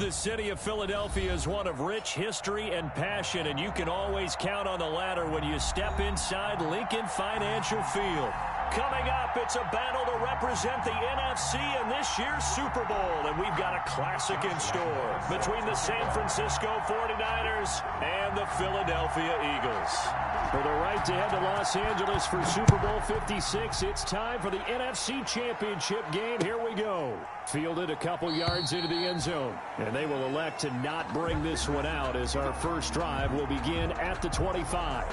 The city of Philadelphia is one of rich history and passion, and you can always count on the latter when you step inside Lincoln Financial Field. Coming up, it's a battle to represent the NFC in this year's Super Bowl, and we've got a classic in store between the San Francisco 49ers and the Philadelphia Eagles. For the right to head to Los Angeles for Super Bowl 56, it's time for the NFC Championship game. Here we go. Fielded a couple yards into the end zone, and they will elect to not bring this one out as our first drive will begin at the 25.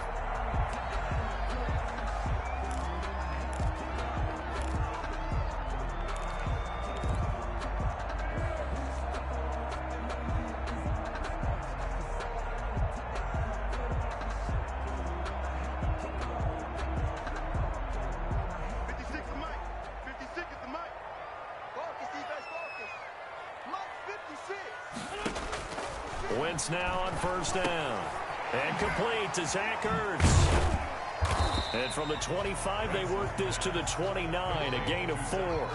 Wentz now on first down. And complete to Zach Ertz. And from the 25, they work this to the 29, a gain of 4.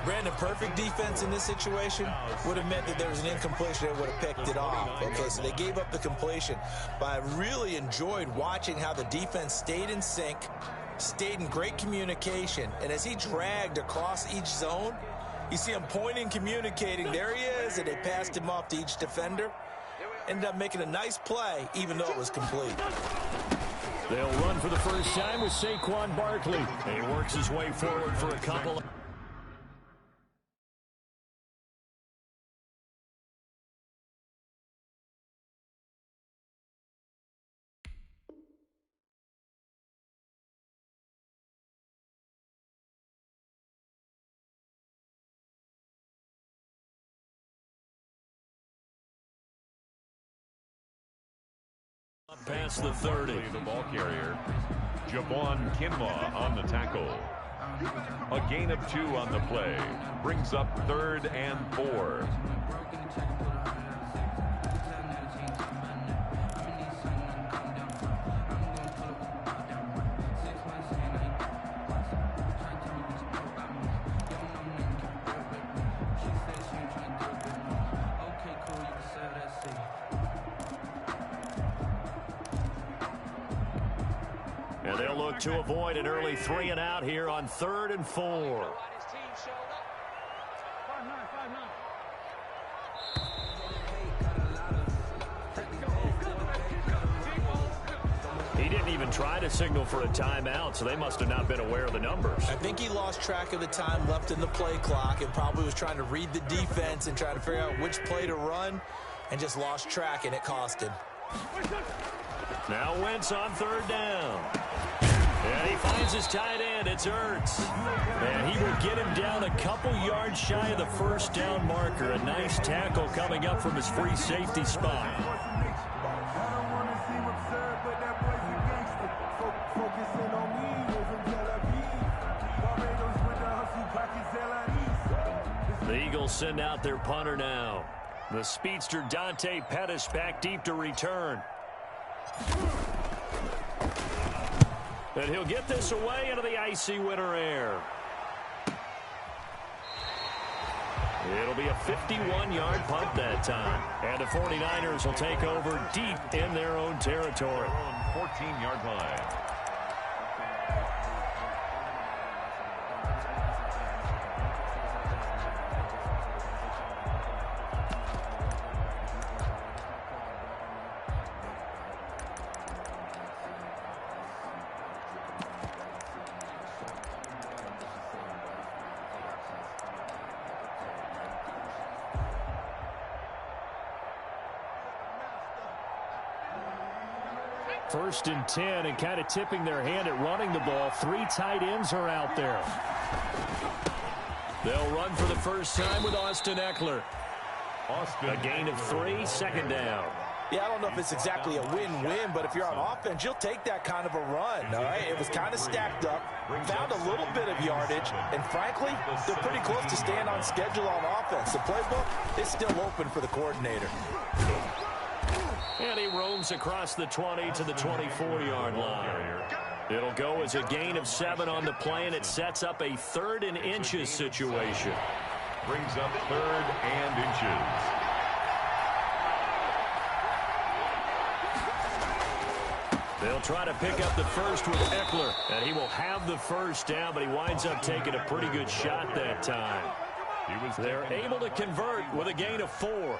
Brandon, perfect defense in this situation would have meant that there was an incompletion. They would have picked it off. Okay, so they gave up the completion. But I really enjoyed watching how the defense stayed in sync, stayed in great communication. And as he dragged across each zone, you see him pointing, communicating. There he is, and they passed him off to each defender. Ended up making a nice play, even though it was complete. They'll run for the first time with Saquon Barkley. And he works his way forward for a couple. Past the 30. The ball carrier, Javon Kinlaw on the tackle. A gain of 2 on the play. Brings up 3rd and 4. And they'll look to avoid an early 3 and out here on 3rd and 4. He didn't even try to signal for a timeout, so they must have not been aware of the numbers. I think he lost track of the time left in the play clock and probably was trying to read the defense and trying to figure out which play to run and just lost track, and it cost him. Now Wentz on 3rd down. And he finds his tight end. It's Ertz. And he will get him down a couple yards shy of the first down marker. A nice tackle coming up from his free safety spot. The Eagles send out their punter now. The speedster Dante Pettis back deep to return. And he'll get this away into the icy winter air. It'll be a 51-yard punt that time. And the 49ers will take over deep in their own territory. 14-yard line. First and 10, and kind of tipping their hand at running the ball. 3 tight ends are out there. They'll run for the first time with Austin Eckler. A gain of 3, 2nd down. Yeah, I don't know if it's exactly a win-win, but if you're on offense, you'll take that kind of a run, all right? It was kind of stacked up, found a little bit of yardage, and frankly, they're pretty close to staying on schedule on offense. The playbook is still open for the coordinator. And he roams across the 20 to the 24-yard line. It'll go as a gain of 7 on the play, and it sets up a 3rd and inches situation. Brings up 3rd and inches. They'll try to pick up the first with Eckler, and he will have the first down, but he winds up taking a pretty good shot that time. They're able to convert with a gain of 4.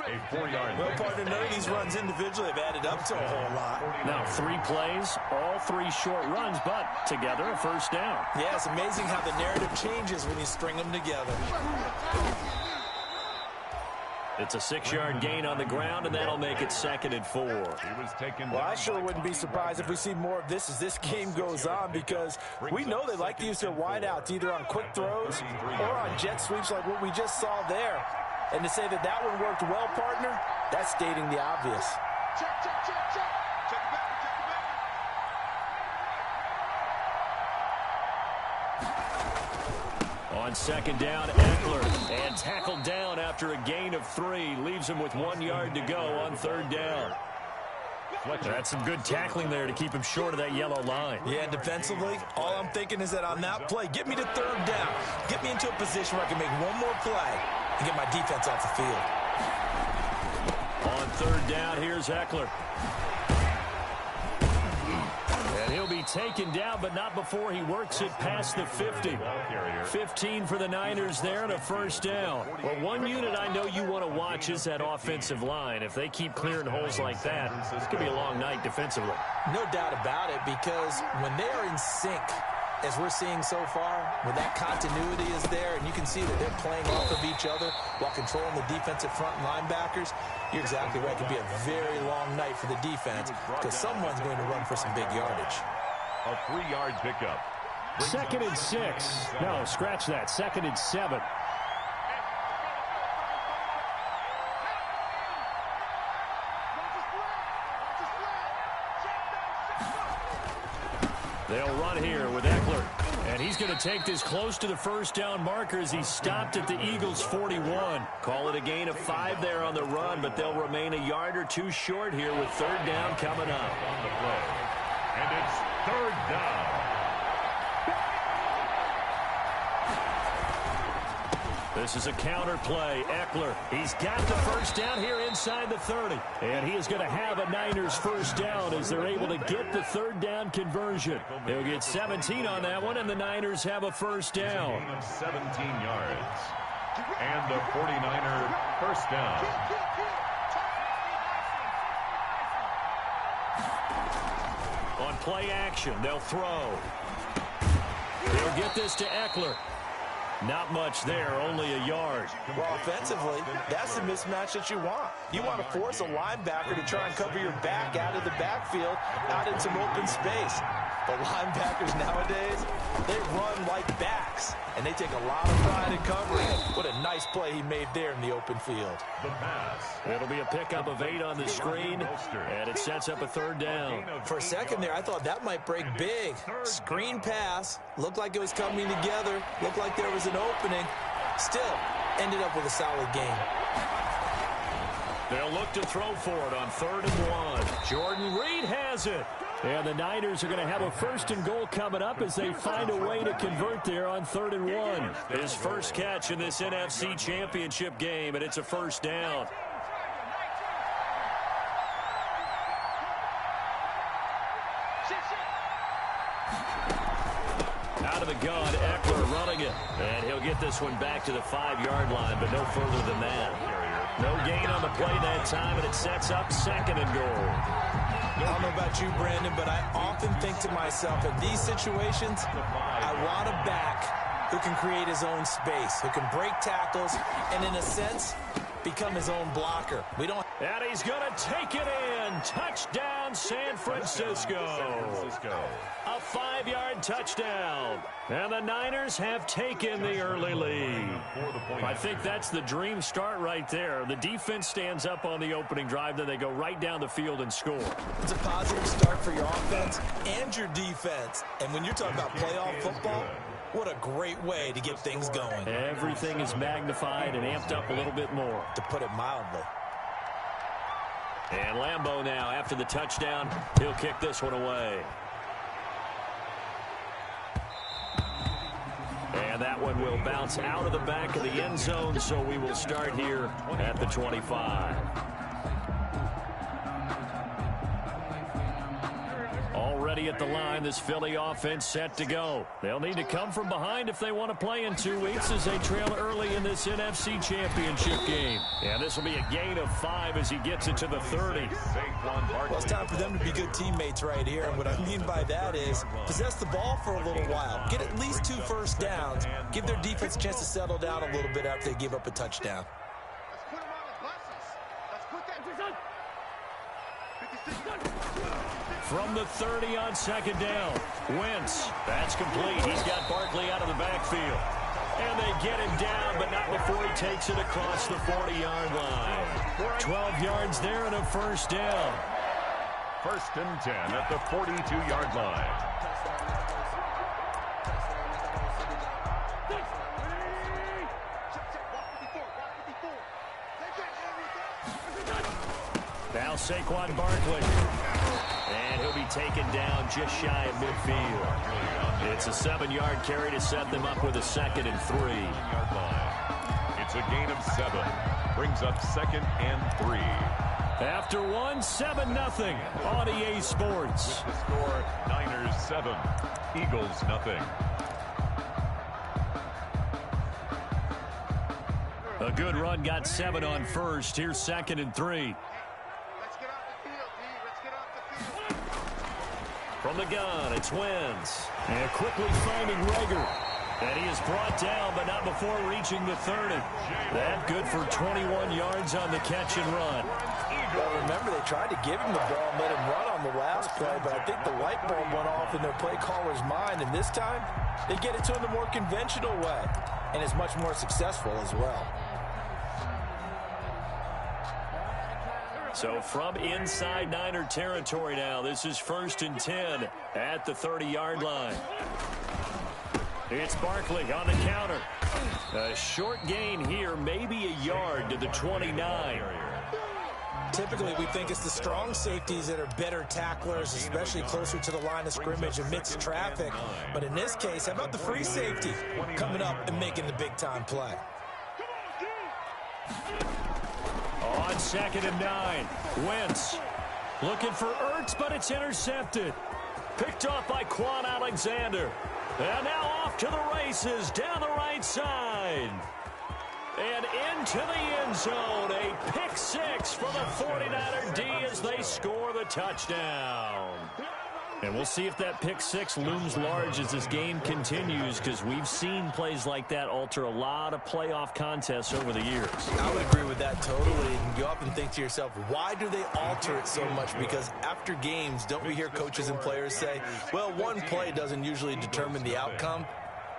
A 4-yard. Well, partner, none of these runs individually have added up to a whole lot. Now 3 plays, all 3 short runs, but together a first down. Yeah, it's amazing how the narrative changes when you string them together. It's a 6-yard gain on the ground, and that'll make it 2nd and 4. Well, I sure wouldn't be surprised if we see more of this as this game goes on, because we know they like to use their wideouts either on quick throws or on jet sweeps like what we just saw there. And to say that that one worked well, partner, that's stating the obvious. On 2nd down, Eckler, and tackled down after a gain of 3. Leaves him with 1 yard to go on 3rd down. That's some good tackling there to keep him short of that yellow line. Yeah, defensively, all I'm thinking is that on that play, get me to 3rd down. Get me into a position where I can make one more play and get my defense off the field. On 3rd down, here's Eckler. And he'll be taken down, but not before he works it past the 50. 15 for the Niners there and a first down. Well, one unit I know you want to watch is that offensive line. If they keep clearing holes like that, it's going to be a long night defensively. No doubt about it, because when they are in sync, as we're seeing so far, when that continuity is there and you can see that they're playing off of each other while controlling the defensive front linebackers, you're exactly right. It could be a very long night for the defense because someone's going to run for some big yardage. A 3-yard pickup. 2nd and 6. No, scratch that. 2nd and 7. They'll run here with Eckler. And he's going to take this close to the first down marker as he stopped at the Eagles' 41. Call it a gain of 5 there on the run, but they'll remain a yard or 2 short here with 3rd down coming up. On the play. And it's 3rd down. This is a counter play. Eckler, he's got the first down here inside the 30. And he is going to have a Niners first down as they're able to get the 3rd down conversion. They'll get 17 on that one, and the Niners have a first down. 17 yards. And the 49er first down. On play action, they'll throw. They'll get this to Eckler. Not much there, only a yard. Well, offensively, that's the mismatch that you want. You want to force a linebacker to try and cover your back out of the backfield, out in some open space. But linebackers nowadays, they run like backs, and they take a lot of pride in covering. What a nice play he made there in the open field. The pass. It'll be a pickup of 8 on the screen, and it sets up a 3rd down. For a second there, I thought that might break big. Screen pass, looked like it was coming together, looked like there was an opening. Still, ended up with a solid game. They'll look to throw for it on 3rd and 1. Jordan Reed has it. And the Niners are going to have a 1st and goal coming up as they find a way to convert there on 3rd and 1. His first catch in this NFC Championship game, and it's a first down. Out of the gun, Eckler running it. And he'll get this one back to the 5-yard line, but no further than that. No gain on the play that time, and it sets up 2nd and goal. I don't know about you, Brandon, but I often think to myself, in these situations, I want a back who can create his own space, who can break tackles, and in a sense, become his own blocker. And he's going to take it in. Touchdown, San Francisco. A 5-yard touchdown. And the Niners have taken the early lead. I think that's the dream start right there. The defense stands up on the opening drive, then they go right down the field and score. It's a positive start for your offense and your defense. And when you're talking about playoff football, what a great way to get things going. Everything is magnified and amped up a little bit more. To put it mildly. And Lambeau now, after the touchdown, he'll kick this one away. And that one will bounce out of the back of the end zone, so we will start here at the 25. ready at the line. This Philly offense set to go. They'll need to come from behind if they want to play in 2 weeks as they trail early in this NFC Championship game. And this will be a gain of 5 as he gets it to the 30. Well, it's time for them to be good teammates right here. And what I mean by that is possess the ball for a little while. Get at least 2 first downs. Give their defense a chance to settle down a little bit after they give up a touchdown. From the 30 on second down. Wentz. That's complete. He's got Barkley out of the backfield. And they get him down, but not before he takes it across the 40-yard line. 12 yards there and a first down. 1st and 10 at the 42-yard line. Now Saquon Barkley. And he'll be taken down just shy of midfield. It's a 7-yard carry to set them up with a 2nd and 3. It's a gain of 7. Brings up 2nd and 3. After 1, 7-0 on EA Sports. The score, Niners 7, Eagles nothing. A good run got 7 on first. Here's 2nd and 3. From the gun, it's Wentz. And quickly finding Rager. And he is brought down, but not before reaching the 30. That good for 21 yards on the catch and run. Well, remember, they tried to give him the ball and let him run on the last play, but I think the light bulb went off in their play caller's mind, and this time, they get it to him the more conventional way, and is much more successful as well. So from inside Niner territory now, this is 1st and 10 at the 30-yard line. It's Barkley on the counter. A short gain here, maybe a yard to the 29. Typically, we think it's the strong safeties that are better tacklers, especially closer to the line of scrimmage amidst traffic. But in this case, how about the free safety coming up and making the big-time play? On 2nd and 9, Wentz looking for Ertz, but it's intercepted. Picked off by Quan Alexander. And now off to the races down the right side. And into the end zone. A pick 6 for the 49er D as they score the touchdown. And we'll see if that pick 6 looms large as this game continues, because we've seen plays like that alter a lot of playoff contests over the years. I would agree with that totally. And you often think to yourself, why do they alter it so much? Because after games, don't we hear coaches and players say, well, one play doesn't usually determine the outcome?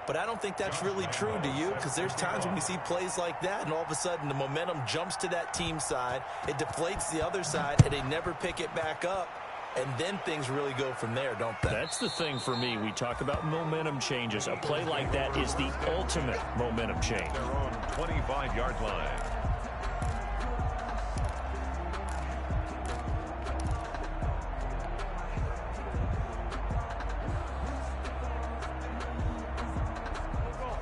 But I don't think that's really true, do you? Because there's times when we see plays like that, and all of a sudden the momentum jumps to that team side, it deflates the other side, and they never pick it back up. And then things really go from there, don't they? That's the thing for me. We talk about momentum changes. A play like that is the ultimate momentum change. Their own 25-yard line.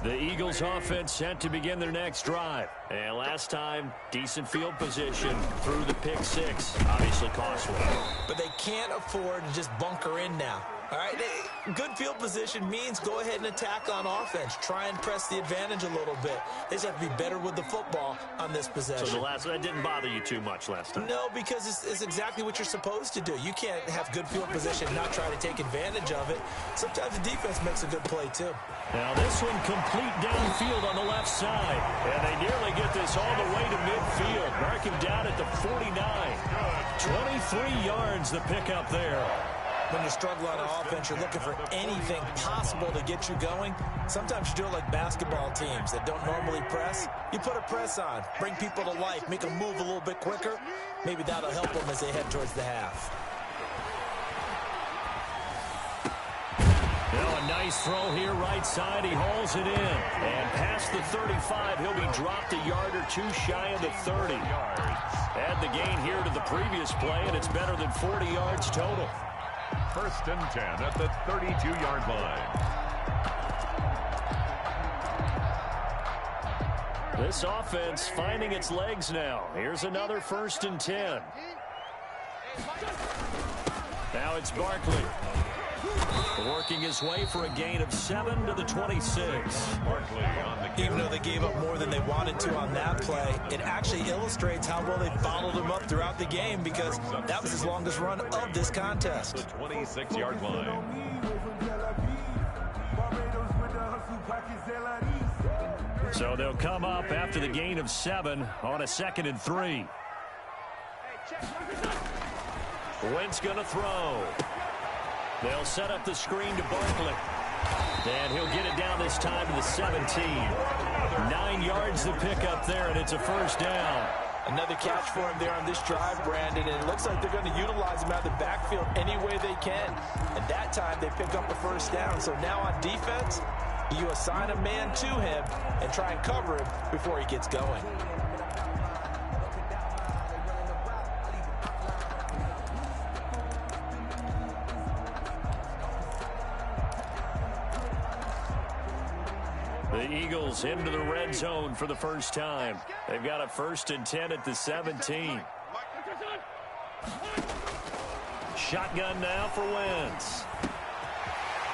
The Eagles offense set to begin their next drive. And last time, decent field position through the pick 6. Obviously costly. But they can't afford to just bunker in now. All right, good field position means go ahead and attack on offense. Try and press the advantage a little bit. They just have to be better with the football on this possession. So that didn't bother you too much last time? No, because it's exactly what you're supposed to do. You can't have good field position and not try to take advantage of it. Sometimes the defense makes a good play, too. Now this one complete downfield on the left side. And they nearly get this all the way to midfield. Mark him down at the 49. 23 yards the pickup there. When you struggle on offense, you're looking for anything possible to get you going. Sometimes you do it like basketball teams that don't normally press. You put a press on, bring people to life, make them move a little bit quicker. Maybe that'll help them as they head towards the half. Now a nice throw here right side. He hauls it in. And past the 35, he'll be dropped a yard or two shy of the 30. Add the gain here to the previous play, and it's better than 40 yards total. 1st and 10 at the 32-yard line. This offense finding its legs now. Here's another 1st and 10. Now it's Barkley. Working his way for a gain of 7 to the 26. Even though they gave up more than they wanted to on that play, it actually illustrates how well they followed him up throughout the game, because that was his longest run of this contest. The 26-yard line. So they'll come up after the gain of 7 on a 2nd and 3. Wentz going to throw. They'll set up the screen to Barkley. And he'll get it down this time to the 17. 9 yards to pick up there, and it's a first down. Another catch for him there on this drive, Brandon, and it looks like they're going to utilize him out of the backfield any way they can. And that time they pick up a first down. So now on defense, you assign a man to him and try and cover him before he gets going. The Eagles into the red zone for the first time. They've got a 1st and 10 at the 17. Shotgun now for Wentz.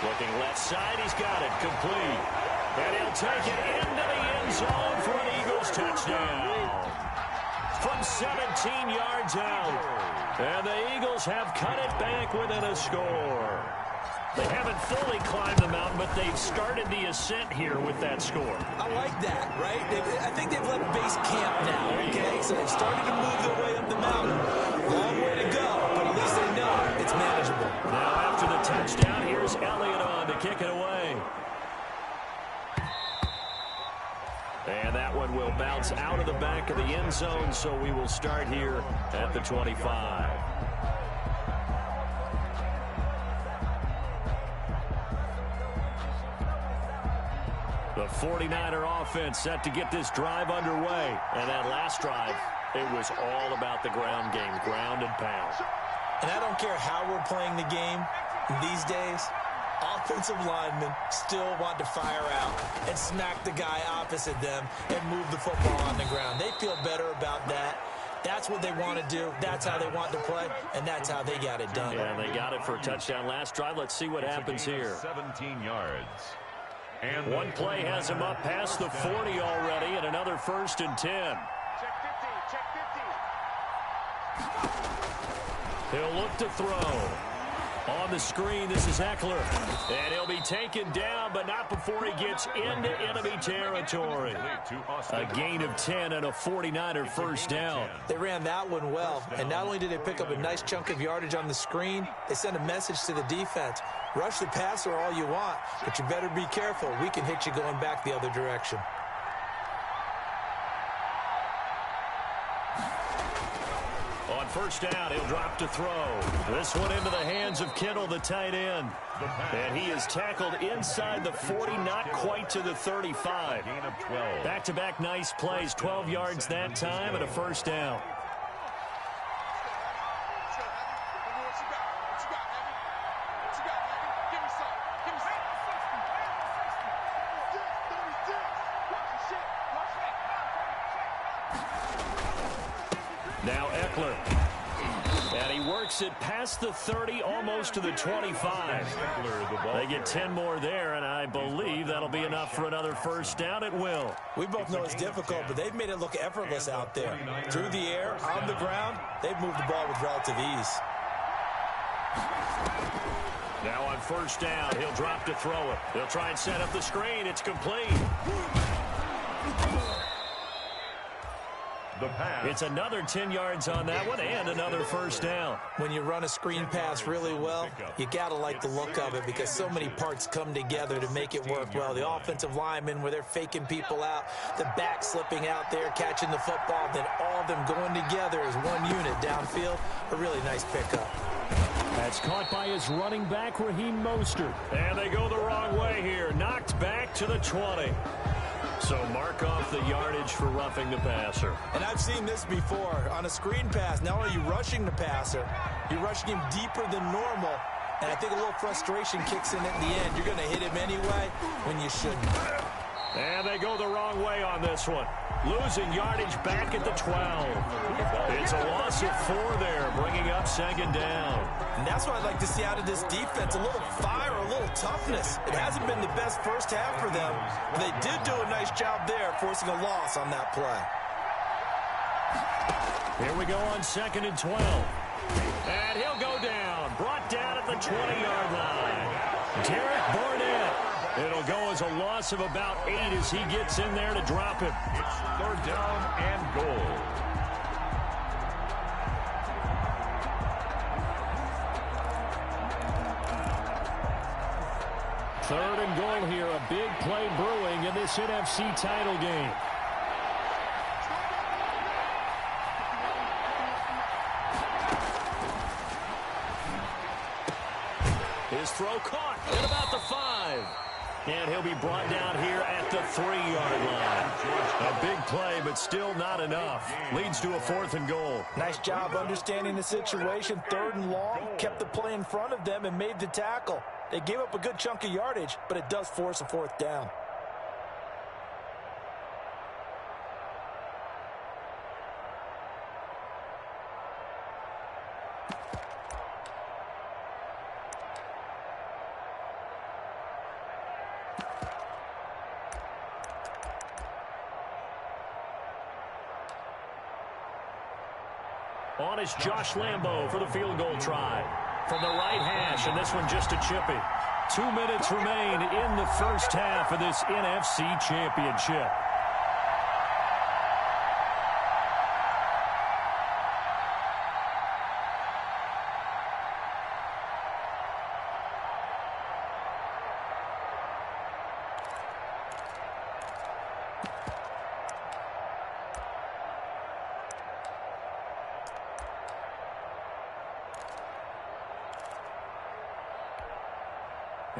Looking left side, he's got it complete. And he'll take it into the end zone for an Eagles touchdown. From 17 yards out. And the Eagles have cut it back within a score. They haven't fully climbed the mountain, but they've started the ascent here with that score. I like that, right? I think they've left base camp now, okay? So they've started to move their way up the mountain. Long way to go, but at least they know it's manageable. Now after the touchdown, here's Elliott on to kick it away. And that one will bounce out of the back of the end zone, so we will start here at the 25. The 49er offense set to get this drive underway. And that last drive, it was all about the ground game, ground and pound. And I don't care how we're playing the game these days, offensive linemen still want to fire out and smack the guy opposite them and move the football on the ground. They feel better about that. That's what they want to do. That's how they want to play, and that's how they got it done. Yeah, they got it for a touchdown last drive. Let's see what happens here. 17 yards. And one play has him up past the 40 already, and another 1st and 10. Check 50, check 50. He'll look to throw. On the screen, this is Eckler. And he'll be taken down, but not before he gets into enemy territory. A gain of 10 and a 49er first down. They ran that one well, and not only did they pick up a nice chunk of yardage on the screen, they sent a message to the defense. Rush the passer all you want, but you better be careful. We can hit you going back the other direction. On first down, he'll drop to throw. This one into the hands of Kittle, the tight end. And he is tackled inside the 40, not quite to the 35. Back-to-back nice plays, 12 yards that time and a first down. Now Eckler. And he works it past the 30, almost to the 25. They get 10 more there, and I believe that'll be enough for another first down. It will. We both know it's difficult, but they've made it look effortless out there. Through the air, on the ground, they've moved the ball with relative ease. Now on first down, he'll drop to throw it. He'll try and set up the screen. It's complete. It's another 10 yards on that one and another first down. When you run a screen pass really well, you got to like the look of it because so many parts come together to make it work well. The offensive linemen, where they're faking people out, the back slipping out there, catching the football, then all of them going together as one unit downfield. A really nice pickup. That's caught by his running back, Raheem Mostert. And they go the wrong way here. Knocked back to the 20. So mark off the yardage for roughing the passer. And I've seen this before. On a screen pass, not only are you rushing the passer, you're rushing him deeper than normal. And I think a little frustration kicks in at the end. You're going to hit him anyway when you shouldn't. And they go the wrong way on this one. Losing yardage back at the 12. It's a loss of 4 there, bringing up second down. And that's what I'd like to see out of this defense. A little fire, a little toughness. It hasn't been the best first half for them, but they did do a nice job there forcing a loss on that play. Here we go on 2nd and 12. And he'll go down. Brought down at the 20-yard line. Derek Barnett. It'll go as a loss of about 8 as he gets in there to drop him. It's 3rd down and goal. 3rd and goal here. A big play brewing in this NFC title game. His throw caught at about the 5. And he'll be brought down here at the 3-yard line. A big play, but still not enough. Leads to a 4th and goal. Nice job understanding the situation. 3rd and long, kept the play in front of them and made the tackle. They gave up a good chunk of yardage, but it does force a 4th down. On is Josh Lambo for the field goal try. From the right hash, and this one just a chippy. 2 minutes remain in the first half of this NFC Championship.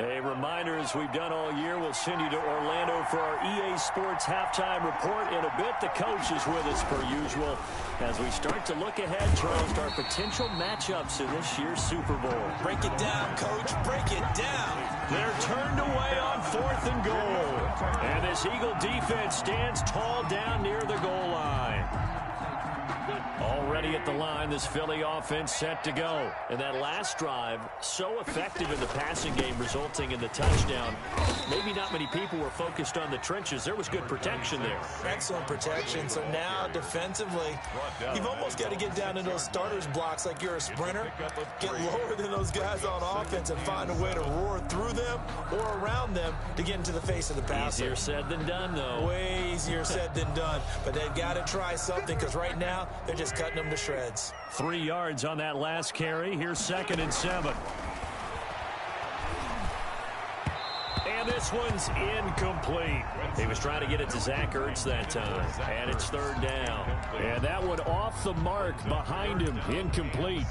A reminder, as we've done all year, we'll send you to Orlando for our EA Sports halftime report in a bit. The coach is with us per usual as we start to look ahead, Charles, to our potential matchups in this year's Super Bowl. Break it down, Coach. Break it down. They're turned away on 4th and goal. And this Eagle defense stands tall down near the goal line. Already at the line, this Philly offense set to go. And that last drive, so effective in the passing game, resulting in the touchdown. Maybe not many people were focused on the trenches. There was good protection there. Excellent protection. So now, defensively, you've almost got to get down into those starters blocks like you're a sprinter. Get lower than those guys on offense and find a way to roar through them or around them to get into the face of the passer. Easier said than done, though. Way easier said than done. But they've got to try something because right now, they're just cutting them to shreds. 3 yards on that last carry. Here's 2nd and 7. And this one's incomplete. He was trying to get it to Zach Ertz that time. And it's 3rd down. And that one off the mark behind him. Incomplete.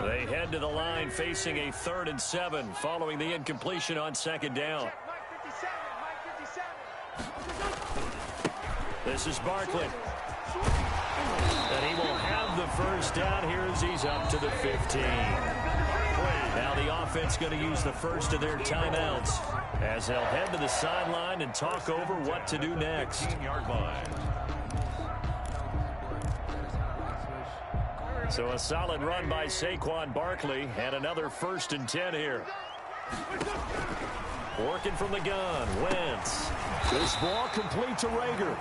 They head to the line facing a 3rd and 7 following the incompletion on 2nd down. This is Barkley. And he will have the first down here as he's up to the 15. Now the offense going to use the first of their timeouts as they'll head to the sideline and talk over what to do next. 15-yard line. So a solid run by Saquon Barkley and another 1st and 10 here. Working from the gun, Wentz. This ball complete to Rager.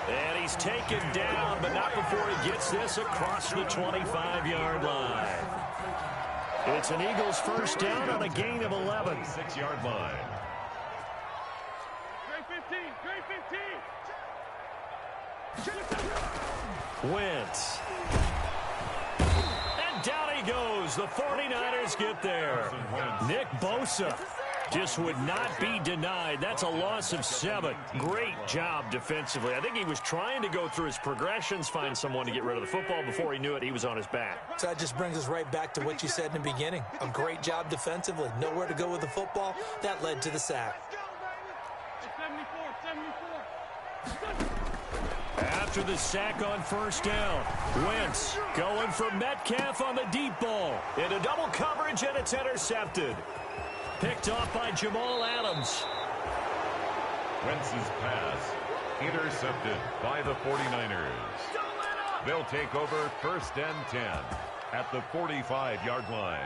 And he's taken down, but not before he gets this across the 25-yard line. It's an Eagles first down on a gain of 11. 6-yard line. Wentz. And down he goes. The 49ers get there. Nick Bosa just would not be denied. That's a loss of 7. Great job defensively. I think he was trying to go through his progressions, find someone to get rid of the football. Before he knew it, he was on his back. So that just brings us right back to what you said in the beginning. A great job defensively. Nowhere to go with the football. That led to the sack. After the sack on first down, Wentz going for Metcalf on the deep ball. Into double coverage, and it's intercepted. Picked off by Jamal Adams. Wentz's pass Intercepted by the 49ers. They'll take over 1st and 10 at the 45-yard line.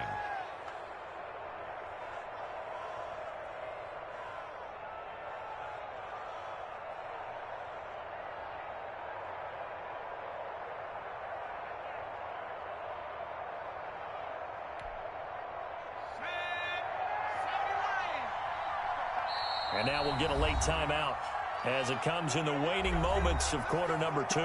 And now we'll get a late timeout as it comes in the waning moments of quarter number 2.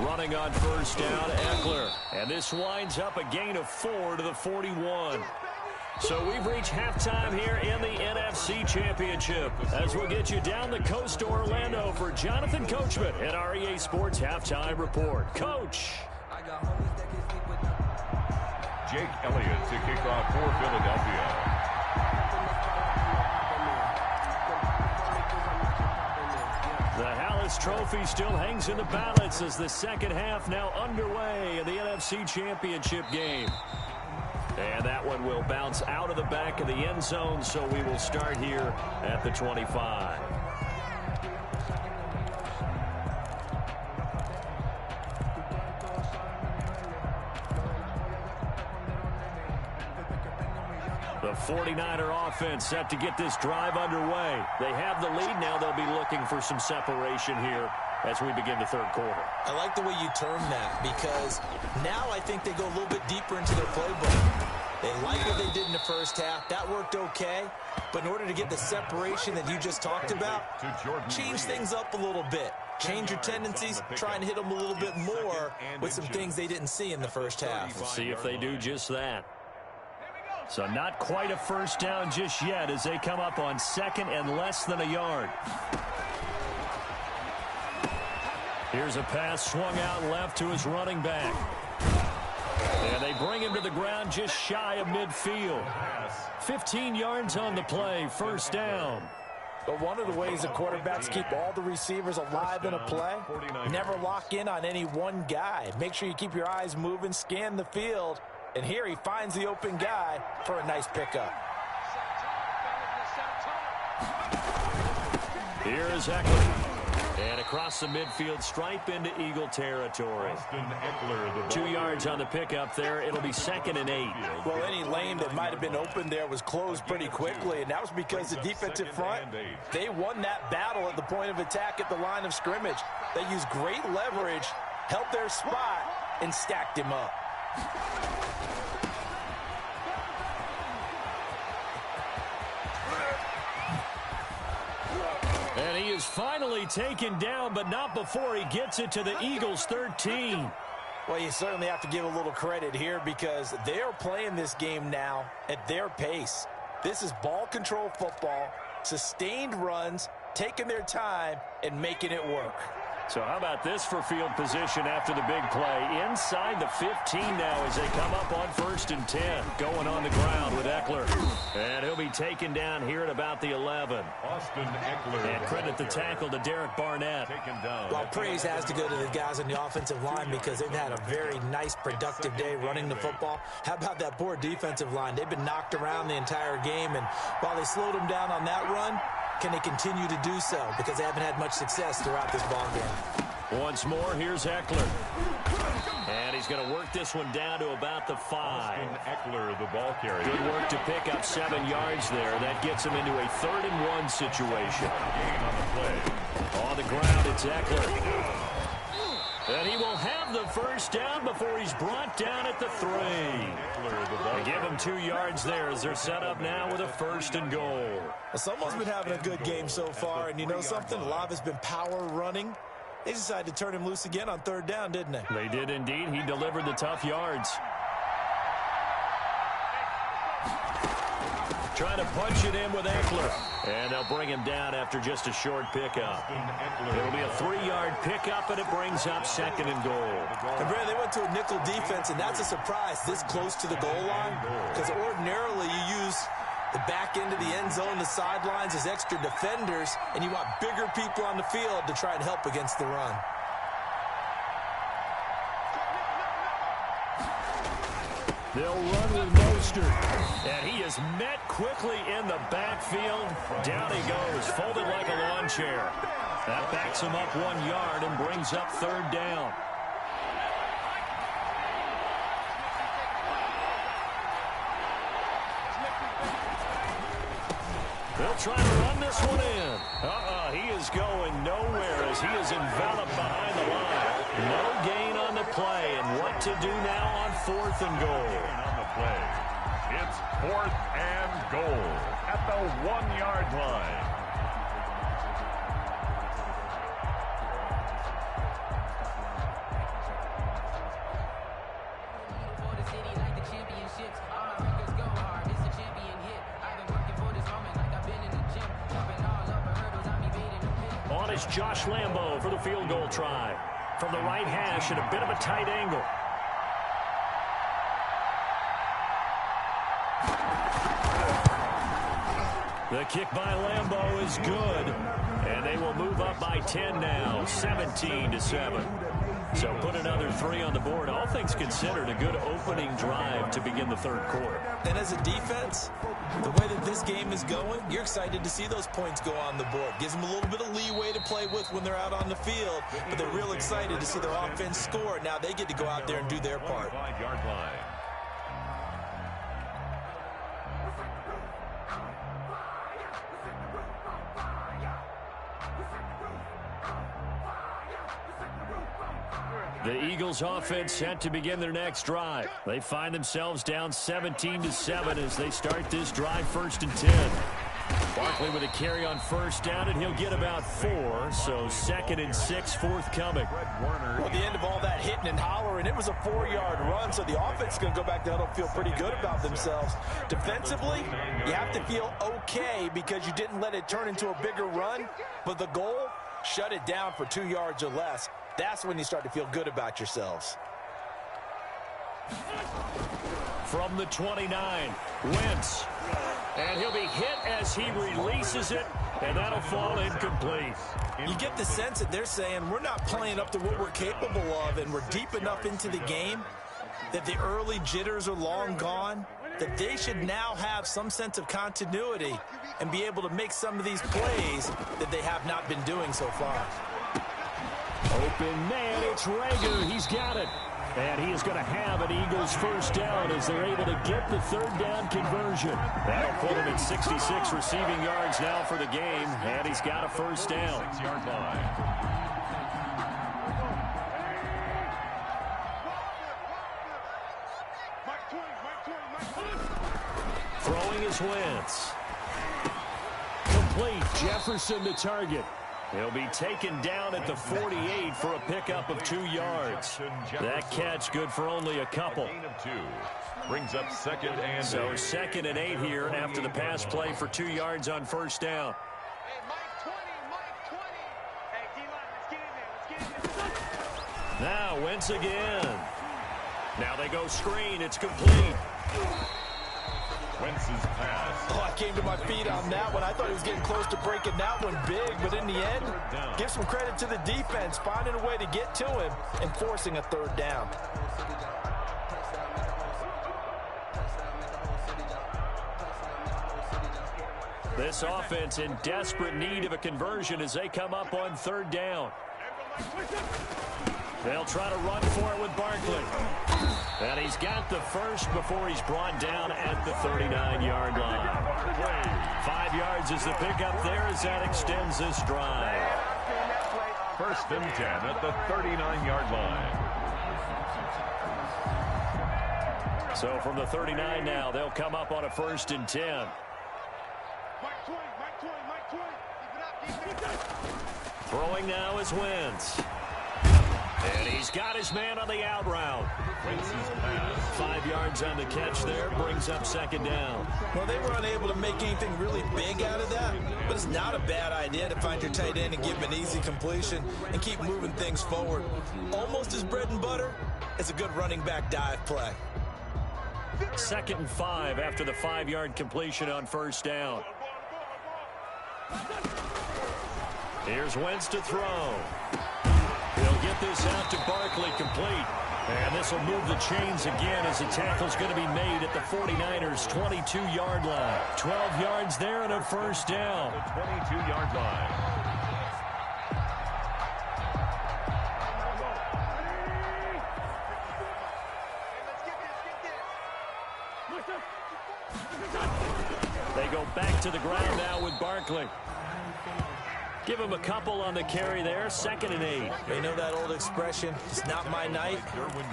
Running on 1st down, Eckler. And this winds up a gain of 4 to the 41. So we've reached halftime here in the NFC Championship as we'll get you down the coast to Orlando for Jonathan Coachman at our EA Sports Halftime Report. Coach. Jake Elliott to kick off for Philadelphia. The Hallis Trophy still hangs in the balance as the second half now underway in the NFC Championship game. And that one will bounce out of the back of the end zone, so we will start here at the 25. The 49er offense set to get this drive underway. They have the lead. Now they'll be looking for some separation here as we begin the third quarter. I like the way you term that because now I think they go a little bit deeper into their playbook. They like what they did in the first half. That worked okay. But in order to get the separation that you just talked about, change things up a little bit. Change your tendencies, try and hit them a little bit more with some things they didn't see in the first half. We'll see if they do just that. So not quite a first down just yet as they come up on 2nd and less than a yard. Here's a pass swung out left to his running back. And they bring him to the ground just shy of midfield. 15 yards on the play, 1st down. But one of the ways the quarterbacks keep all the receivers alive in a play, never lock in on any one guy. Make sure you keep your eyes moving, scan the field. And here he finds the open guy for a nice pickup. Here's Eckler. And across the midfield stripe into Eagle territory. 2 yards on the pickup there. It'll be 2nd and 8. Well, any lane that might have been open there was closed pretty quickly, and that was because the defensive front, they won that battle at the point of attack at the line of scrimmage. They used great leverage, held their spot, and stacked him up. And he is finally taken down, but not before he gets it to the Eagles' 13. Well, you certainly have to give a little credit here because they're playing this game now at their pace. This is ball control football, sustained runs, taking their time, and making it work. So how about this for field position after the big play? Inside the 15 now as they come up on 1st and 10. Going on the ground with Eckler. And he'll be taken down here at about the 11. Austin Eckler. And credit the tackle to Derek Barnett. Well, praise has to go to the guys on the offensive line because they've had a very nice, productive day running the football. How about that poor defensive line? They've been knocked around the entire game, and while they slowed them down on that run, can they continue to do so? Because they haven't had much success throughout this ball game. Once more, here's Eckler. And he's going to work this one down to about the 5. Austin Eckler, the ball carrier. Good work to pick up 7 yards there. That gets him into a 3rd and 1 situation. Gain on the play. On the ground, it's Eckler. And he will have the first down before he's brought down at the 3. They give him 2 yards there as they're set up now with a 1st and goal. Someone's been having a good game so far, and you know something? A lot of it's been power running. They decided to turn him loose again on 3rd down, didn't they? They did indeed. He delivered the tough yards. trying to punch it in with Eckler. And they'll bring him down after just a short pickup. It'll be a 3-yard pickup, and it brings up 2nd and goal. And Brad, they went to a nickel defense, and that's a surprise this close to the goal line, because ordinarily you use the back end of the end zone, the sidelines as extra defenders, and you want bigger people on the field to try and help against the run. They'll run with Mostert, and he is met quickly in the backfield. Down he goes, folded like a lawn chair. That backs him up 1 yard and brings up 3rd down. They'll try to run this one in. He is going nowhere as he is enveloped behind the line. No gain on the play, and what to do now on 4th and goal. On the play. It's 4th and goal at the 1-yard line. On is Josh Lambo for the field goal try. From the right hash at a bit of a tight angle. The kick by Lambo is good. And they will move up by 10 now, 17-7. So put another 3 on the board. All things considered, a good opening drive to begin the 3rd quarter. And as a defense, the way that this game is going, you're excited to see those points go on the board. Gives them a little bit of leeway to play with when they're out on the field, but they're real excited to see their offense score. Now they get to go out there and do their part. 5-yard line. The Eagles offense set to begin their next drive. They find themselves down 17-7 as they start this drive 1st and 10. Barkley with a carry on 1st down, and he'll get about 4, so 2nd and 6 forthcoming. Well, at the end of all that hitting and hollering, it was a 4-yard run, so the offense is going to go back down and feel pretty good about themselves. Defensively, you have to feel okay because you didn't let it turn into a bigger run, but the goal, shut it down for 2 yards or less. That's when you start to feel good about yourselves. From the 29, Wentz. And he'll be hit as he releases it, and that'll fall incomplete. You get the sense that they're saying we're not playing up to what we're capable of, and we're deep enough into the game that the early jitters are long gone, that they should now have some sense of continuity and be able to make some of these plays that they have not been doing so far. Open man, it's Rager. He's got it. And he is going to have an Eagles 1st down as they're able to get the 3rd down conversion. That'll put him at 66 receiving yards now for the game, and he's got a 1st down. 6-yard line. Throwing his Wentz. Complete. Jefferson to target. He'll be taken down at the 48 for a pickup of 2 yards. That catch good for only a couple. Gain of 2. Brings up 2nd and 8. So 2nd and 8 here after the pass play for 2 yards on 1st down. Now Wentz again. Now they go screen. It's complete. Wentz's pass. Oh, I came to my feet on that one. I thought he was getting close to breaking that one big, but in the end, give some credit to the defense, finding a way to get to him and forcing a 3rd down. This offense in desperate need of a conversion as they come up on 3rd down. They'll try to run for it with Barkley. And he's got the 1st before he's brought down at the 39-yard line. 5 yards is the pickup there as that extends this drive. 1st and 10 at the 39-yard line. So from the 39 now, they'll come up on a 1st and 10. Throwing now is Wentz. And he He's got his man on the out route. 5 yards on the catch there, brings up second down. Well, they were unable to make anything really big out of that, but it's not a bad idea to find your tight end and give him an easy completion and keep moving things forward. Almost as bread and butter as a good running back dive play. 2nd and 5 after the 5-yard completion on first down. Here's Wentz to throw. He'll get this out to Barkley, complete. And this will move the chains again as the tackle's going to be made at the 49ers' 22-yard line. 12 yards there and a first down. The 22-yard line. They go back to the ground now with Barkley. Give him a couple on the carry there. 2nd and 8. You know that old expression, it's not my night.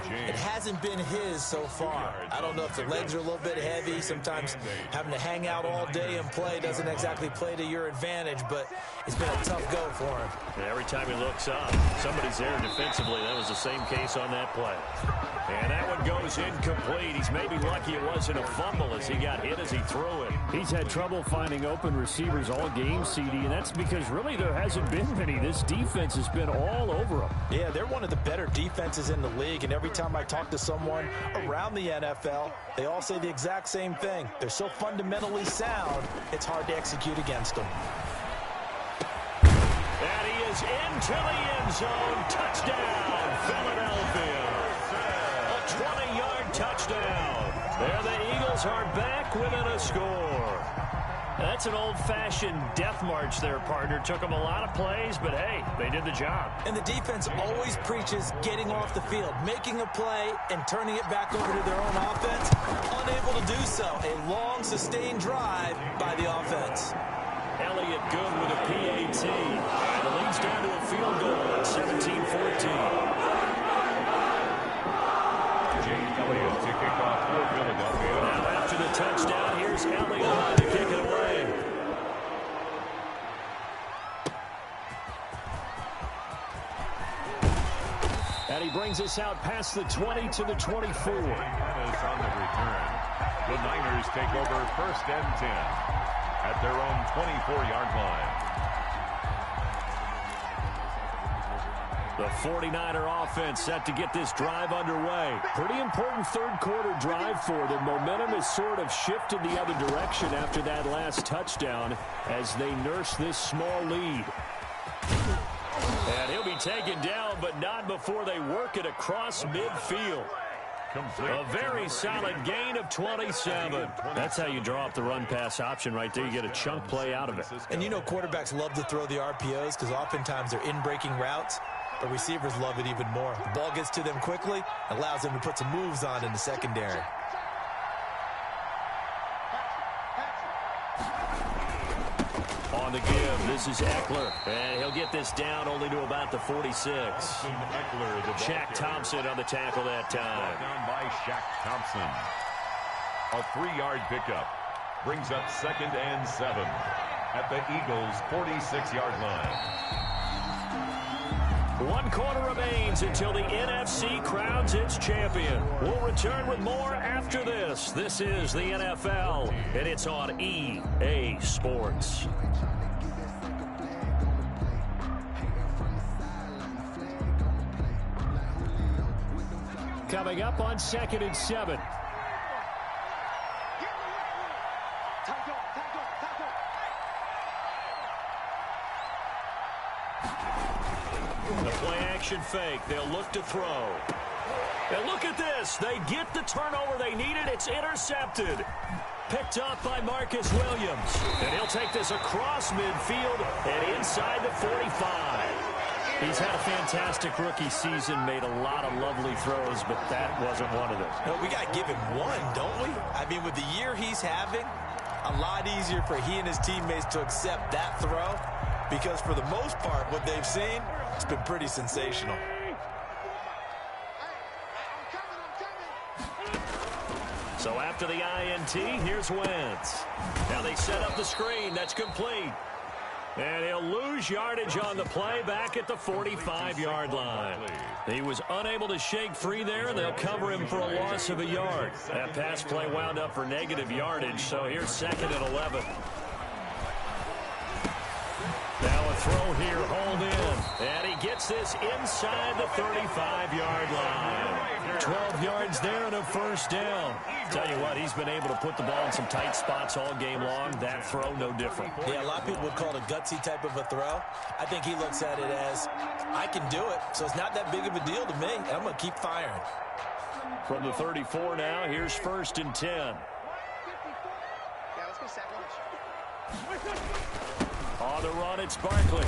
It hasn't been his so far. I don't know if the legs are a little bit heavy. Sometimes having to hang out all day and play doesn't exactly play to your advantage, but it's been a tough go for him. And every time he looks up, somebody's there defensively. That was the same case on that play. And that one goes incomplete. He's maybe lucky it wasn't a fumble as he got hit as he threw it. He's had trouble finding open receivers all game, CD, and that's because really there hasn't been many. This defense has been all over them. Yeah, they're one of the better defenses in the league, and every time I talk to someone around the NFL, they all say the exact same thing. They're so fundamentally sound, it's hard to execute against them. And he is into the end zone. Touchdown, Philadelphia. A 20-yard touchdown. There the Eagles are back within a score. That's an old-fashioned death march there, partner. Took them a lot of plays, but hey, they did the job. And the defense always preaches getting off the field, making a play, and turning it back over to their own offense. Unable to do so. A long, sustained drive by the offense. Elliott good with a PAT. And it leads down to a field goal at 17-14. Elliott to kick off for Philadelphia. Now after the touchdown, here's Elliott to kick it away. And he brings us out past the 20 to the 24. Is on the return. The Niners take over 1st and 10 at their own 24-yard line. The 49er offense set to get this drive underway. Pretty important third-quarter drive for them. Momentum has sort of shifted the other direction after that last touchdown as they nurse this small lead. And he'll be taken down, but not before they work it across midfield. A very solid gain of 27. That's how you draw up the run-pass option right there. You get a chunk play out of it. And you know quarterbacks love to throw the RPOs because oftentimes they're in-breaking routes. But receivers love it even more. The ball gets to them quickly, allows them to put some moves on in the secondary. On the give, this is Eckler. And he'll get this down only to about the 46. Shaq Thompson on the tackle that time. Down by Shaq Thompson. A 3-yard pickup. Brings up 2nd and 7 at the Eagles' 46-yard line. 1 quarter remains until the NFC crowns its champion. We'll return with more after this. This is the NFL, and it's on EA Sports. Coming up on 2nd and 7. The play-action fake. They'll look to throw. And look at this. They get the turnover they needed. It's intercepted. Picked up by Marcus Williams. And he'll take this across midfield and inside the 45. He's had a fantastic rookie season, made a lot of lovely throws, but that wasn't one of them. No, we got to give him one, don't we? I mean, with the year he's having, a lot easier for he and his teammates to accept that throw because for the most part, what they've seen, it's been pretty sensational. So after the INT, here's Wentz. Now they set up the screen. That's complete. And he'll lose yardage on the play back at the 45-yard line. He was unable to shake free there, and they'll cover him for a loss of a yard. That pass play wound up for negative yardage, so here's 2nd and 11. Now a throw here, hold in. And he gets this inside the 35-yard line. 12 yards there and a first down. Tell you what, he's been able to put the ball in some tight spots all game long. That throw, no different. Yeah, a lot of people would call it a gutsy type of a throw. I think he looks at it as, I can do it, so it's not that big of a deal to me, and I'm going to keep firing. From the 34 now, here's 1st and 10. Yeah, let's go sack lunch. On the run, it's Barkley.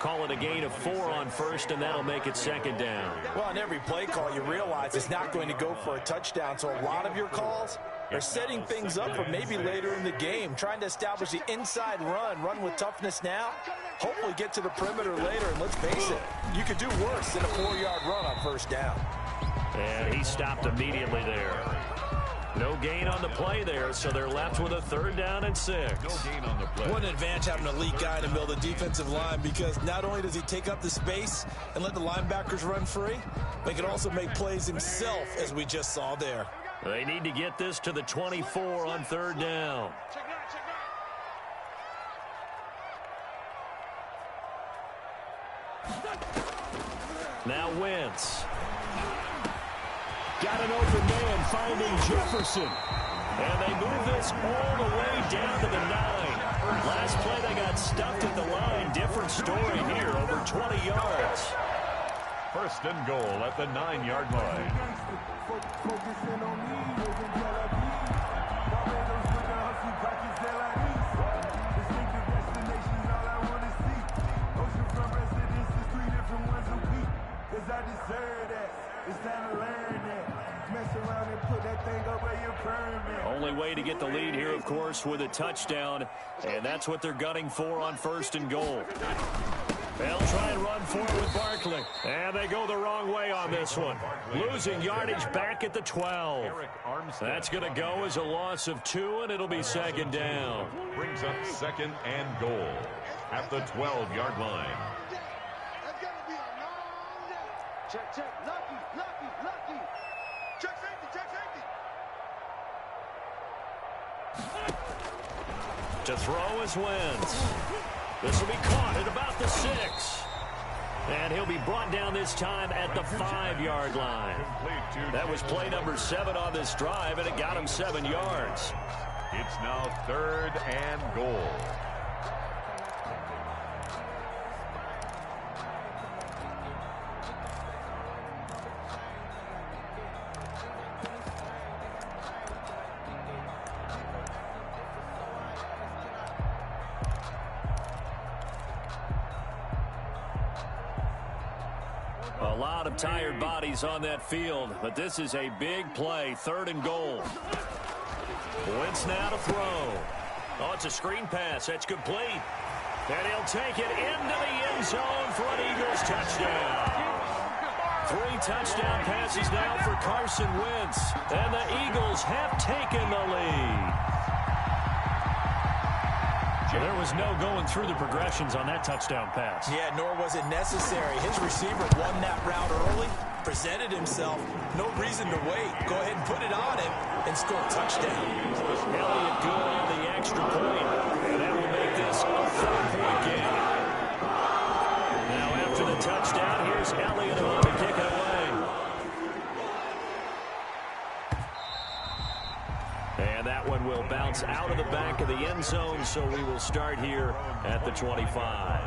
Call it a gain of 4 on 1st, and that'll make it 2nd down. Well, on every play call, you realize it's not going to go for a touchdown, so a lot of your calls are setting things up for maybe later in the game, trying to establish the inside run with toughness now, hopefully get to the perimeter later, and let's face it, you could do worse than a 4-yard run on 1st down. And he stopped immediately there. No gain on the play there, so they're left with a 3rd down and 6. No gain on the play. What an advantage having an elite guy in the middle of the defensive line, because not only does he take up the space and let the linebackers run free, but he can also make plays himself, as we just saw there. They need to get this to the 24 on 3rd down. Now Wentz. Got an open man finding Jefferson. And they move this all the way down to the 9. Last play they got stuffed at the line. Different story here, over 20 yards. 1st and goal at the 9-yard line. Only way to get the lead here, of course, with a touchdown, and that's what they're gunning for on 1st and goal. They'll try and run for it with Barkley, and they go the wrong way on this one. Losing yardage back at the 12. That's going to go as a loss of 2, and it'll be 2nd down. Brings up 2nd and goal at the 12-yard line. Check, lucky. Check safety. To throw is Wentz. This will be caught at about the 6. And he'll be brought down this time at the 5-yard line. That was play number 7 on this drive, and it got him 7 yards. It's now 3rd and goal. A lot of tired bodies on that field, but this is a big play, 3rd and goal. Wentz now to throw. Oh, it's a screen pass. That's complete. And he'll take it into the end zone for an Eagles touchdown. 3 touchdown passes now for Carson Wentz, and the Eagles have taken the lead. There was no going through the progressions on that touchdown pass. Yeah, nor was it necessary. His receiver won that route early, presented himself. No reason to wait. Go ahead and put it on him and score a touchdown. Elliott good on the extra point. And that will make this a 4-point game. Now after the touchdown, here's Elliott on to kick it away. And that one will bounce out of the back of the end zone, so we will start here at the 25.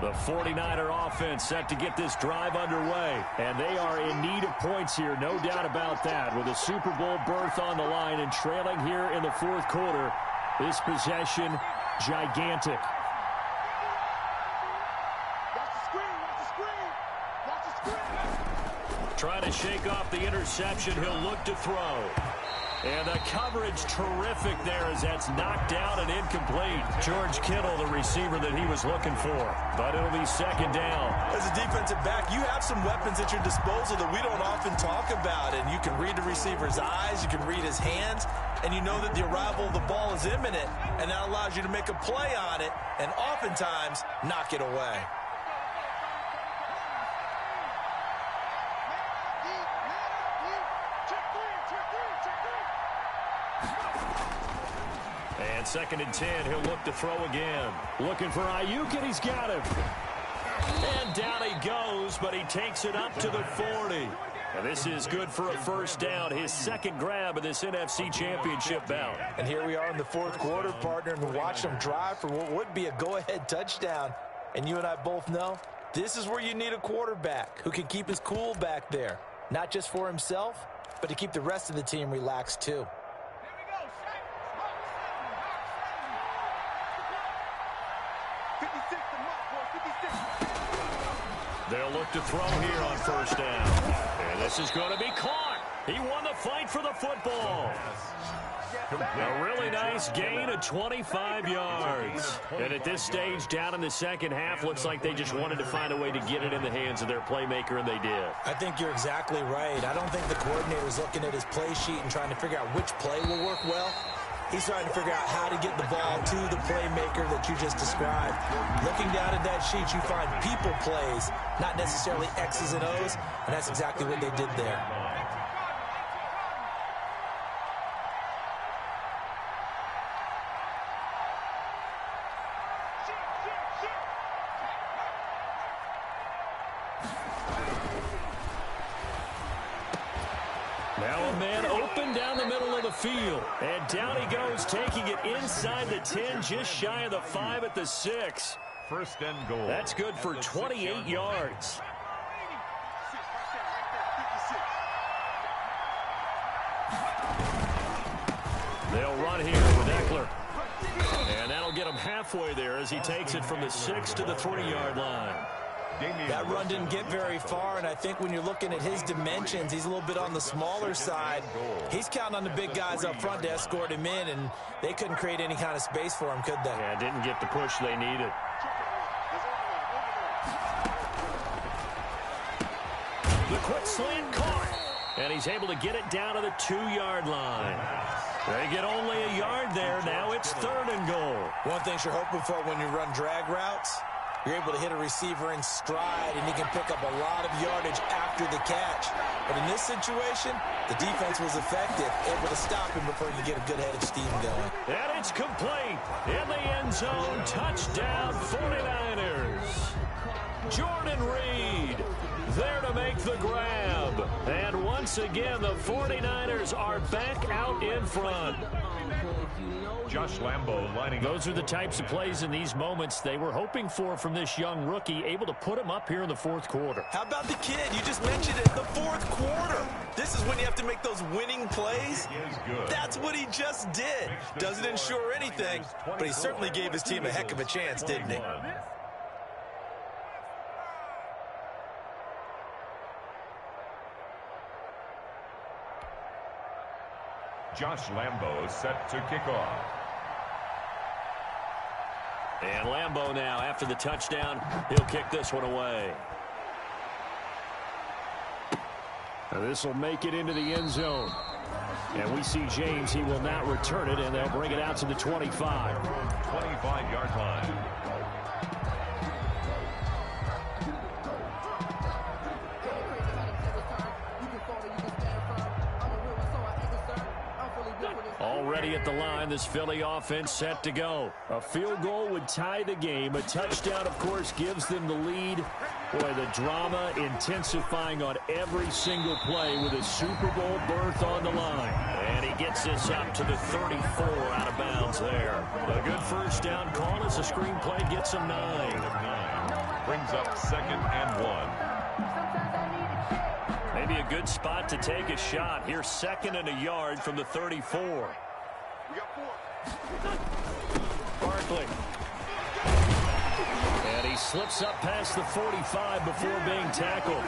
The 49er offense set to get this drive underway, and they are in need of points here, no doubt about that. With a Super Bowl berth on the line and trailing here in the 4th quarter, this possession gigantic. Trying to shake off the interception. He'll look to throw. And the coverage terrific there as that's knocked out and incomplete. George Kittle, the receiver that he was looking for. But it'll be second down. As a defensive back, you have some weapons at your disposal that we don't often talk about. And you can read the receiver's eyes, you can read his hands, and you know that the arrival of the ball is imminent. And that allows you to make a play on it and oftentimes knock it away. And second and 10, he'll look to throw again. Looking for Ayuk, and he's got him. And down he goes, but he takes it up to the 40. And this is good for a first down, his second grab of this NFC Championship bout. And here we are in the fourth quarter, partner, and watch them drive for what would be a go-ahead touchdown. And you and I both know this is where you need a quarterback who can keep his cool back there. Not just for himself, but to keep the rest of the team relaxed too. They'll look to throw here on first down. And this is going to be caught. He won the fight for the football. A really nice gain of 25 yards. And at this stage, down in the second half, looks like they just wanted to find a way to get it in the hands of their playmaker, and they did. I think you're exactly right. I don't think the coordinator's looking at his play sheet and trying to figure out which play will work well. He's trying to figure out how to get the ball to the playmaker that you just described. Looking down at that sheet, you find people plays, not necessarily X's and O's, and that's exactly what they did there. Now a man open down the middle of the field. And down he goes, taking it inside the 10, just shy of the 5 at the 6. First and goal. That's good for 28 yards. They'll run here with Eckler. And that'll get him halfway there as he takes it from the 6 to the 3-yard line. That run didn't get very far, and I think when you're looking at his dimensions, he's a little bit on the smaller side. He's counting on the big guys up front to escort him in, and they couldn't create any kind of space for him, could they? Yeah, didn't get the push they needed. The quick slant caught, and he's able to get it down to the 2-yard line. They get only a yard there. Now it's 3rd and goal. One thing you're hoping for when you run drag routes, you're able to hit a receiver in stride, and he can pick up a lot of yardage after the catch. But in this situation, the defense was effective, able to stop him before he could get a good head of steam going. And it's complete. In the end zone, touchdown 49ers. Jordan Reed there to make the grab. And once again, the 49ers are back out in front. Josh Lambo lining up. Those are the types of plays in these moments they were hoping for from this young rookie, able to put him up here in the fourth quarter. How about the kid? You just mentioned it, the fourth quarter. This is when you have to make those winning plays. That's what he just did. Doesn't ensure anything, but he certainly gave his team a heck of a chance, didn't he? Josh Lambo set to kick off. And Lambo now, after the touchdown, he'll kick this one away. Now this will make it into the end zone. And we see James, he will not return it, and they'll bring it out to the 25. 25-yard line. Already at the line, this Philly offense set to go. A field goal would tie the game. A touchdown, of course, gives them the lead. Boy, the drama intensifying on every single play with a Super Bowl berth on the line. And he gets this up to the 34 out of bounds there. A good first down call as the screenplay gets him 9. Brings up 2nd and 1. Maybe a good spot to take a shot. Here, 2nd and a yard from the 34. Barkley. And he slips up past the 45 before being tackled.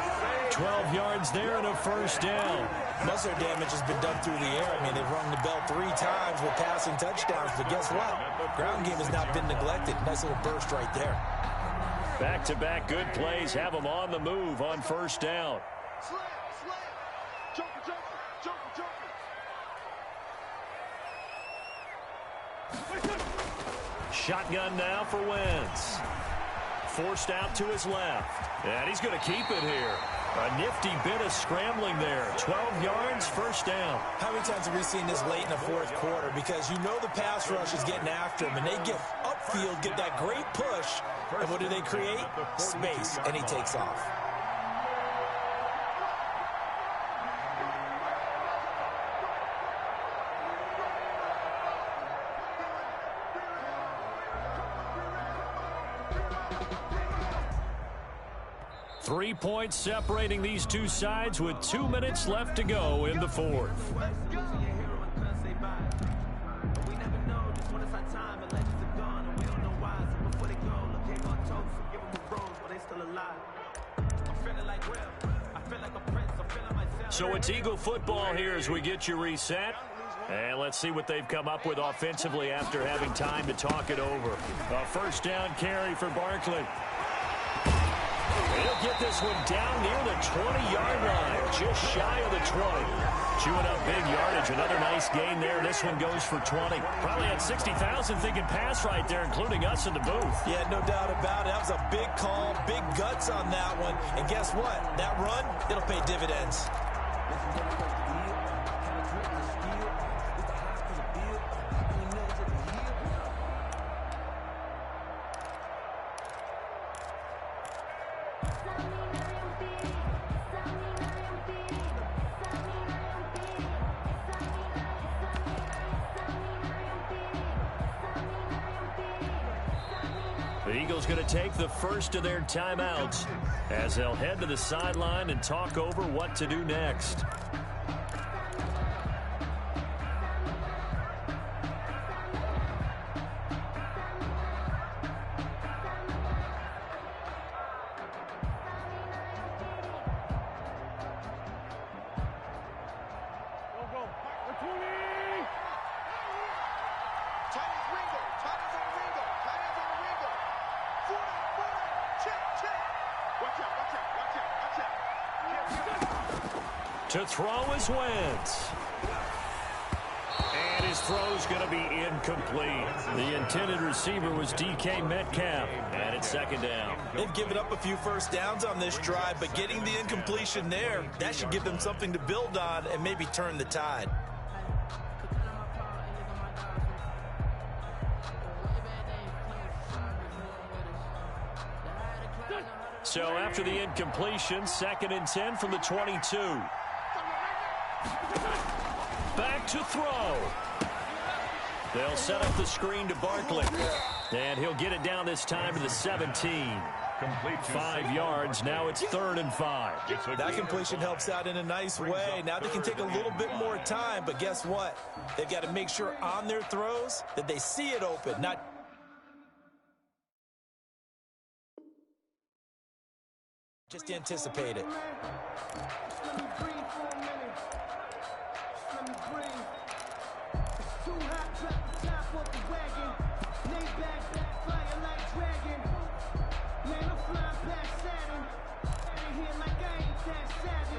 12 yards there and a first down. Most of their damage has been done through the air. I mean, they've rung the bell 3 times with passing touchdowns, but guess what? Ground game has not been neglected. Nice little burst right there. Back-to-back good plays have them on the move on first down. Slam, slam. Joker, joker, joker, joker. Shotgun now for Wentz. Forced out to his left. And he's going to keep it here. A nifty bit of scrambling there. 12 yards, first down. How many times have we seen this late in the fourth quarter? Because you know the pass rush is getting after him, and they get upfield, get that great push, and what do they create? Space, and he takes off. Three points separating these two sides with 2 minutes left to go in the fourth. So it's Eagle football here as we get you reset. And let's see what they've come up with offensively after having time to talk it over. A first down carry for Barkley. He'll get this one down near the 20-yard line, just shy of the 20. Chewing up big yardage, another nice gain there. This one goes for 20. Probably had 60,000 thinking pass right there, including us in the booth. Yeah, no doubt about it. That was a big call, big guts on that one. And guess what? That run, it'll pay dividends. The Eagles going to take the first of their timeouts as they'll head to the sideline and talk over what to do next. To throw is Wentz. And his throw's going to be incomplete. The intended receiver was DK Metcalf. And it's second down. They've given up a few first downs on this drive, but getting the incompletion there, that should give them something to build on and maybe turn the tide. So after the incompletion, 2nd and 10 from the 22. Back to throw. They'll set up the screen to Barkley. And he'll get it down this time to the 17. 5 yards. Now it's 3rd and 5. That completion helps out in a nice way. Now they can take a little bit more time, but guess what? They've got to make sure on their throws that they see it open, not just anticipate it.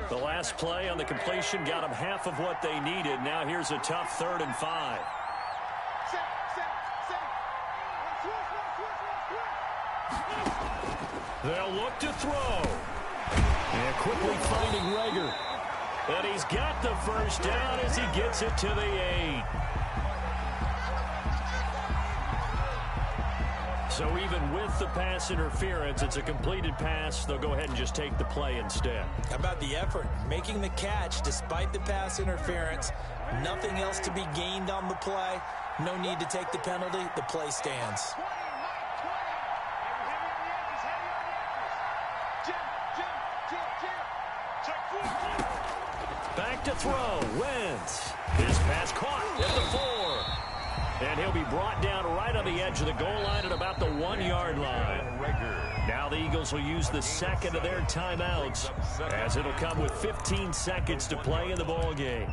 The last play on the completion got them half of what they needed. Now here's a tough 3rd and 5. They'll look to throw. And quickly finding Rager. And he's got the first down as he gets it to the 8. So even with the pass interference, it's a completed pass. They'll go ahead and just take the play instead. How about the effort? Making the catch despite the pass interference. Nothing else to be gained on the play. No need to take the penalty. The play stands. Back to throw. Wentz. His pass caught at the 4. And he'll be brought down right on the edge of the goal line at about the 1-yard line. Now the Eagles will use the second of their timeouts, as it'll come with 15 seconds to play in the ball game.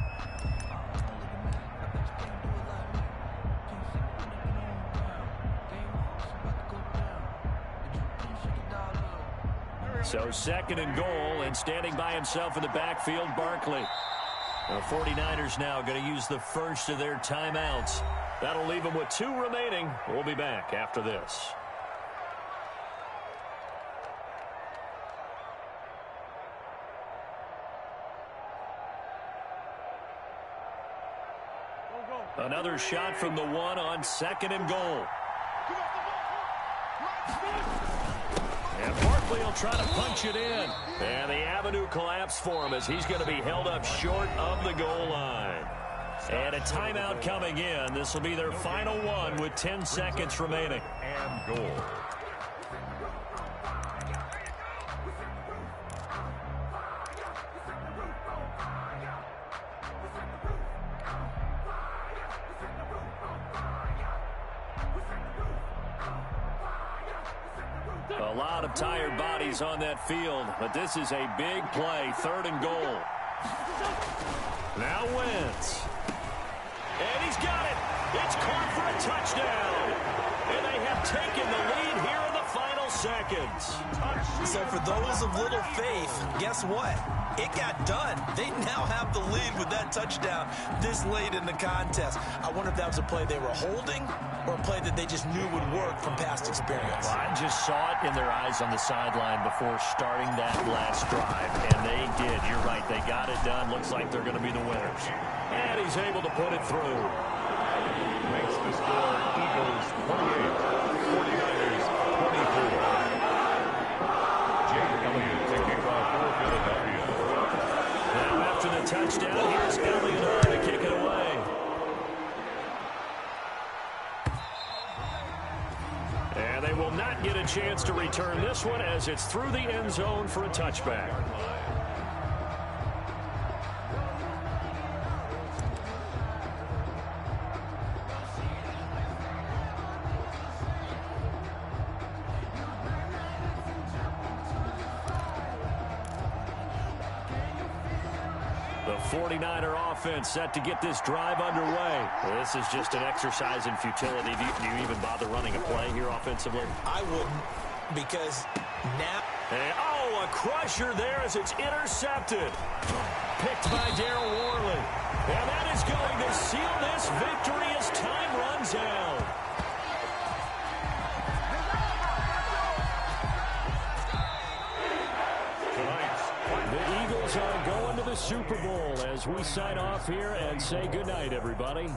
So second and goal, and standing by himself in the backfield, Barkley. The 49ers now going to use the first of their timeouts. That'll leave them with 2 remaining. We'll be back after this. Another shot from the 1 on second and goal. And Barkley will try to punch it in. And the avenue collapsed for him as he's going to be held up short of the goal line. And a timeout coming in. This will be their final one with 10 seconds remaining. And goal. A lot of tired bodies on that field, but this is a big play, third and goal. Now Wentz. And he's got it. It's caught for a touchdown. And they have taken the lead here in the final seconds. So for those of little faith, guess what? It got done. They now have the lead with that touchdown this late in the contest. I wonder if that was a play they were holding or a play that they just knew would work from past experience. Well, I just saw it in their eyes on the sideline before starting that last drive, and they did. You're right. They got it done. Looks like they're going to be the winners. And he's able to put it through. Makes the score Eagles 28, 49ers 24. Jake Elliott taking off for Philadelphia. Now after the touchdown, here's Elliott to kick it away. And they will not get a chance to return this one as it's through the end zone for a touchback. The 49er offense set to get this drive underway. Well, this is just an exercise in futility. Do you even bother running a play here offensively? I wouldn't, because now... And, oh, a crusher there as it's intercepted. Picked by Darryl Worley. And that is going to seal this victory as time runs out. The Eagles are going to the Super Bowl as we sign off here and say goodnight, everybody.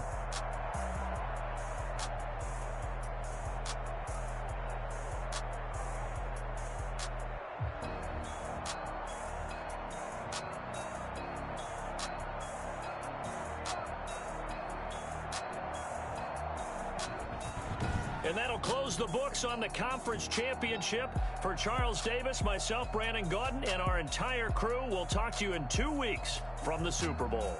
And that'll close the books on the conference championship. For Charles Davis, myself, Brandon Gaudin, and our entire crew, we'll talk to you in 2 weeks from the Super Bowl.